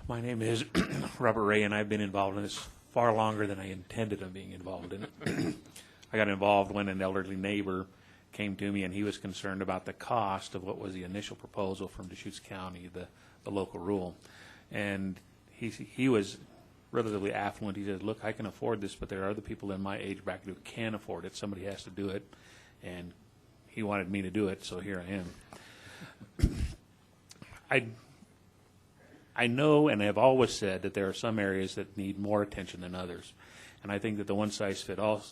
My name is Robert Ray, and I've been involved in this far longer than I intended on being involved in it. I got involved when an elderly neighbor came to me, and he was concerned about the cost of what was the initial proposal from Deschutes County, the local rule. And he was relatively affluent. He said, look, I can afford this, but there are other people in my age bracket who can't afford it. Somebody has to do it. And he wanted me to do it, so here I am. I know and have always said that there are some areas that need more attention than others. And I think that the one-size-fits-all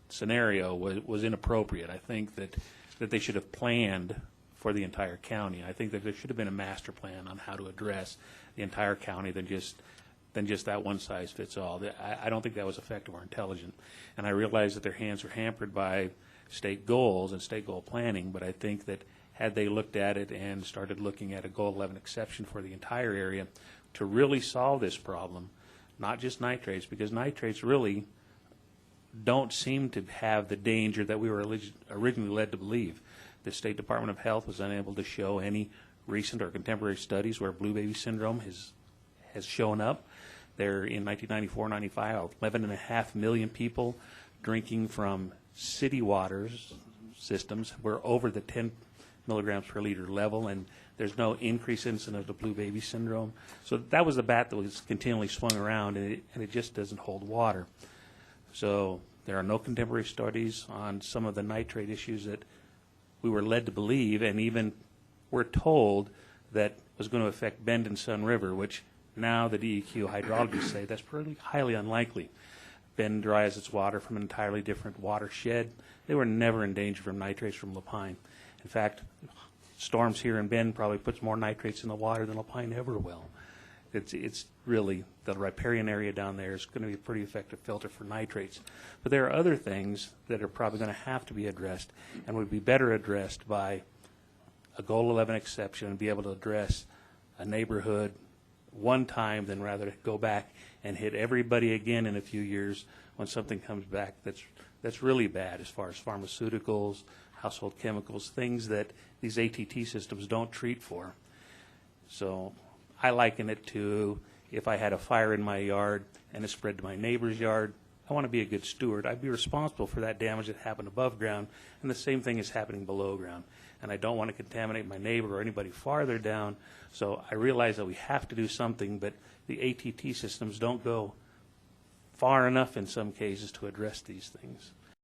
scenario was inappropriate. I think that they should have planned for the entire county. I think that there should have been a master plan on how to address the entire county than just that one-size-fits-all. I don't think that was effective or intelligent. And I realize that their hands are hampered by state goals and state goal planning, but I think that had they looked at it and started looking at a Goal 11 exception for the entire area to really solve this problem, not just nitrates, because nitrates really don't seem to have the danger that we were originally led to believe. The State Department of Health was unable to show any recent or contemporary studies where blue baby syndrome has shown up. There in 1994-95, 11.5 million people drinking from city waters systems were over the 10 milligrams per liter level, and there's no increased incidence of the blue baby syndrome. So that was the bat that was continually swung around, and it just doesn't hold water. So there are no contemporary studies on some of the nitrate issues that we were led to believe, and even we're told that was going to affect Bend and Sun River, which now the DEQ hydrologists say that's pretty highly unlikely. Bend derives its water from an entirely different watershed. They were never in danger from nitrates from Lapine. In fact, storms here in Bend probably puts more nitrates in the water than Lapine ever will. It's really, the riparian area down there is going to be a pretty effective filter for nitrates. But there are other things that are probably going to have to be addressed and would be better addressed by a Goal 11 exception and be able to address a neighborhood one time than rather go back and hit everybody again in a few years when something comes back that's really bad as far as pharmaceuticals, household chemicals, things that these ATT systems don't treat for. So I liken it to if I had a fire in my yard and it spread to my neighbor's yard, I want to be a good steward. I'd be responsible for that damage that happened above ground, and the same thing is happening below ground. And I don't want to contaminate my neighbor or anybody farther down, so I realize that we have to do something, but the ATT systems don't go far enough in some cases to address these things.